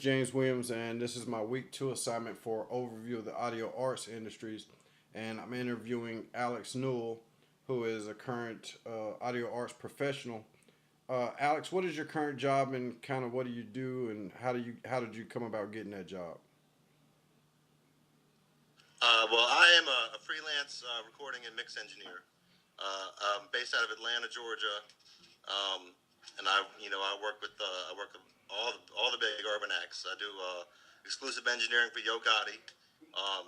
James Williams, and this is my week two assignment for overview of the audio arts industries. And I'm interviewing Alex Newell, who is a current audio arts professional. Alex, what is your current job, and kind of what do you do, and how did you come about getting that job? Well, I am a freelance recording and mix engineer. I'm based out of Atlanta, Georgia, and I work with all the big urban acts. I do exclusive engineering for Yo Gotti,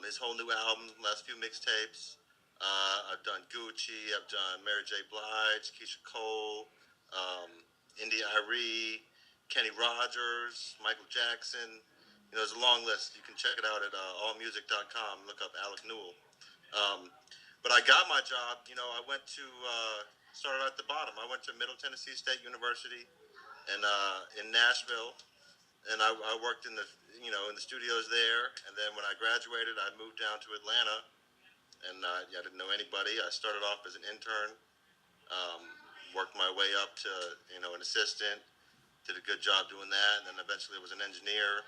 his whole new album, last few mixtapes. I've done Gucci, I've done Mary J. Blige, Keisha Cole, um, India Irie, Kenny Rogers, Michael Jackson. There's a long list. You can check it out at allmusic.com. Look up Alec Newell. Um, but I got my job. I went to started at the bottom. I went to Middle Tennessee State University in Nashville, and I worked in the studios there. And then when I graduated, I moved down to Atlanta, and I didn't know anybody. I started off as an intern, um, worked my way up to an assistant. Did a good job doing that, and then eventually was an engineer,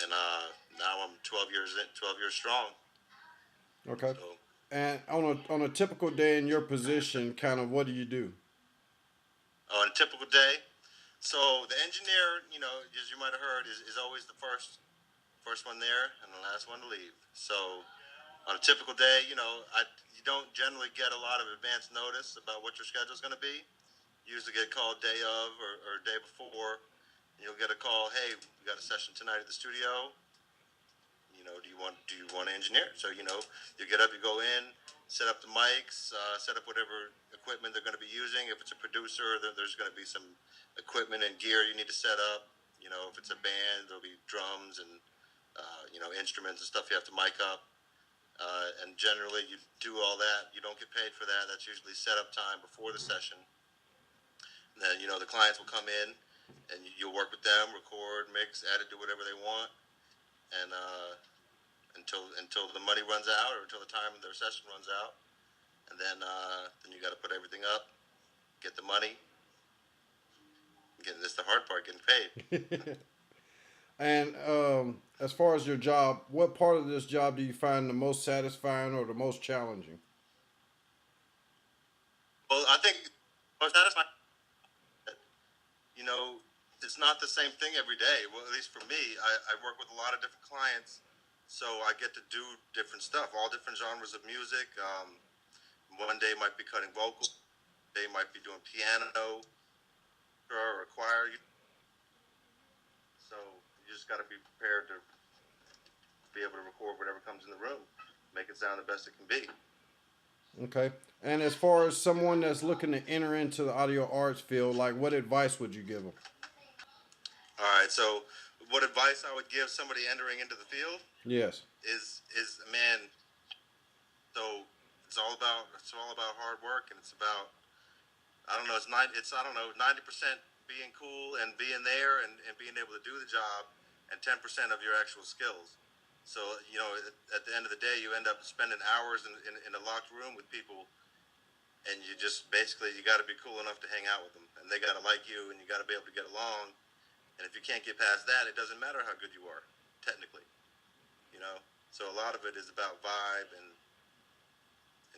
and now I'm 12 years strong. Okay. So And on a typical day in your position, kind of what do you do? on a typical day, so the engineer, as you might have heard, is always the first one there and the last one to leave. So on a typical day, you don't generally get a lot of advance notice about what your schedule is going to be. You usually get called day of or day before. You'll get a call, hey, we got a session tonight at the studio. Do you want to engineer? So you get up, you go in, set up the mics, set up whatever equipment they're going to be using. If it's a producer, there's going to be some equipment and gear you need to set up. If it's a band, there'll be drums and instruments and stuff you have to mic up. And generally, you do all that. You don't get paid for that. That's usually set up time before the session. And then the clients will come in, and you'll work with them, record, mix, edit, do whatever they want, and until the money runs out or until the time of their session runs out, and then you got to put everything up, get the money. Getting this the hard part, getting paid. And as far as your job, what part of this job do you find the most satisfying or the most challenging? Well, I think most satisfying. You know, it's not the same thing every day. Well, at least for me, I work with a lot of different clients, so I get to do different stuff, all different genres of music. One day might be cutting vocals, they might be doing piano or a choir. So you just got to be prepared to be able to record whatever comes in the room, make it sound the best it can be. Okay. And as far as someone that's looking to enter into the audio arts field, like what advice would you give them? All right. So, what advice I would give somebody entering into the field Yes. is man. So it's all about hard work, and it's about I don't know. It's I don't know 90% being cool and being there and being able to do the job, and 10% of your actual skills. So at the end of the day, you end up spending hours in a locked room with people, and you just basically you got to be cool enough to hang out with them, and they got to like you, and you got to be able to get along. And if you can't get past that, it doesn't matter how good you are, technically. You know. So a lot of it is about vibe and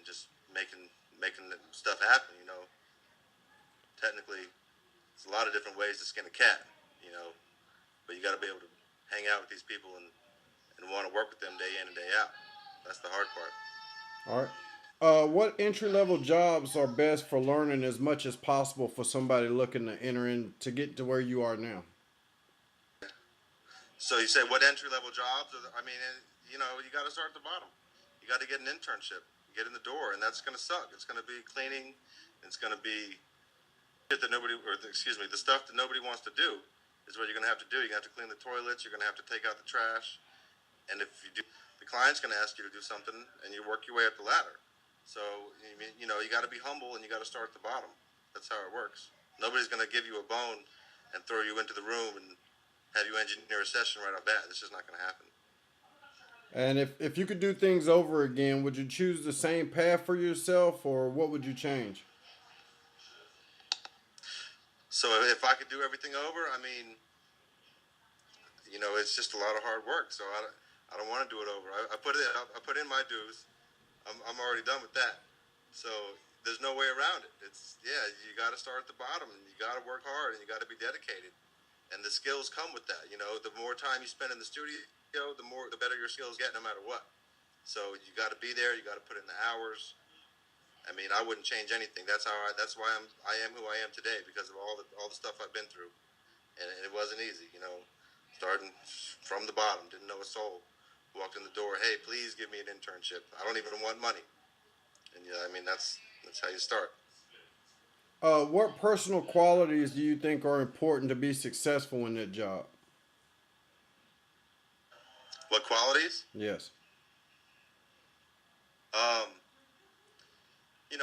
just making stuff happen. Technically, there's a lot of different ways to skin a cat. You know, but you got to be able to hang out with these people and want to work with them day in and day out. That's the hard part. All right. What entry level jobs are best for learning as much as possible for somebody looking to enter in to get to where you are now? So you say what entry level jobs? I mean, you got to start at the bottom. You got to get an internship, get in the door, and that's going to suck. It's going to be cleaning. It's going to be the stuff that nobody wants to do is what you're going to have to do. You're going to have to clean the toilets. You're going to have to take out the trash. And if you do, the client's going to ask you to do something, and you work your way up the ladder. So you got to be humble, and you got to start at the bottom. That's how it works. Nobody's going to give you a bone and throw you into the room and have you engineer a session right off bat. It's just not going to happen. And if you could do things over again, would you choose the same path for yourself, or what would you change? So if I could do everything over, I mean, it's just a lot of hard work. So I don't want to do it over. I put in my dues. I'm already done with that. So there's no way around it. It's yeah, you got to start at the bottom, and you got to work hard, and you got to be dedicated. And the skills come with that. You know, the more time you spend in the studio, the better your skills get, no matter what. So you got to be there. You got to put in the hours. I mean, I wouldn't change anything. That's why I am who I am today, because of all the stuff I've been through, and it wasn't easy. You know, starting from the bottom, didn't know a soul. Walked in the door. Hey, please give me an internship. I don't even want money. And yeah, I mean that's how you start. What personal qualities do you think are important to be successful in that job? What qualities? Yes. Um,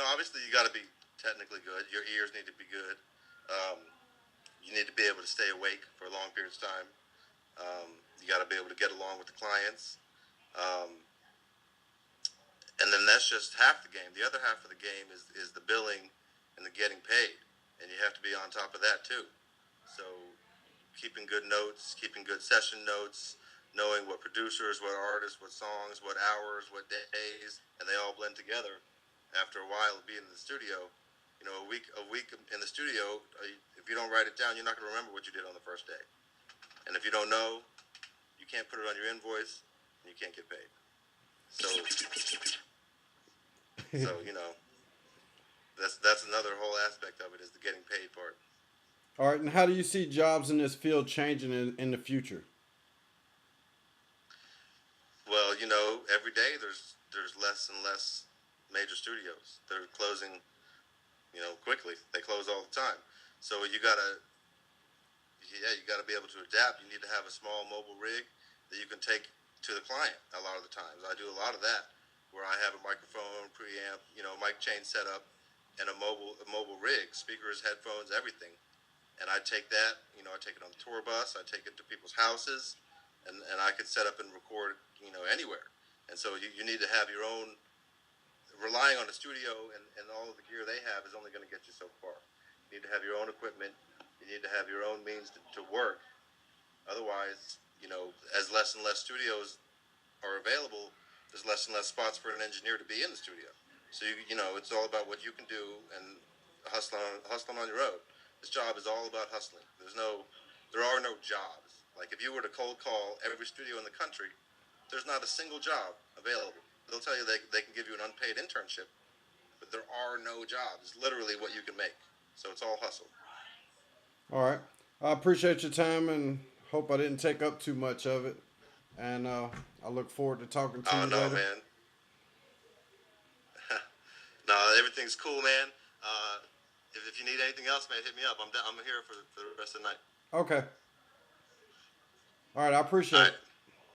Obviously you got to be technically good. Your ears need to be good. Um, you need to be able to stay awake for long periods of time. You got to be able to get along with the clients. Um, and then that's just half the game. The other half of the game is the billing and the getting paid, and you have to be on top of that too. So keeping good notes, keeping good session notes, knowing what producers, what artists, what songs, what hours, what days, and they all blend together. After a while of being in the studio, a week in the studio, if you don't write it down, you're not going to remember what you did on the first day. And if you don't know, you can't put it on your invoice, and you can't get paid. So, that's another whole aspect of it, is the getting paid part. All right, and how do you see jobs in this field changing in the future? Well, every day there's less and less major studios. They're closing, quickly. They close all the time. So you gotta be able to adapt. You need to have a small mobile rig that you can take to the client. A lot of the times, I do a lot of that, where I have a microphone, preamp, mic chain setup, and a mobile rig, speakers, headphones, everything. And I take that, I take it on the tour bus, I take it to people's houses, and I can set up and record, anywhere. And so you need to have your own. Relying on a studio and all of the gear they have is only going to get you so far. You need to have your own equipment. You need to have your own means to work. Otherwise, as less and less studios are available, there's less and less spots for an engineer to be in the studio. So it's all about what you can do and hustling on your own. This job is all about hustling. There are no jobs. Like if you were to cold call every studio in the country, there's not a single job available. They'll tell you they can give you an unpaid internship, but there are no jobs. It's literally what you can make. So it's all hustle. All right. I appreciate your time and hope I didn't take up too much of it. And I look forward to talking to Oh you no, later. man. No, everything's cool, man. If you need anything else, man, hit me up. I'm here for the rest of the night. Okay. All right. I All appreciate right. it.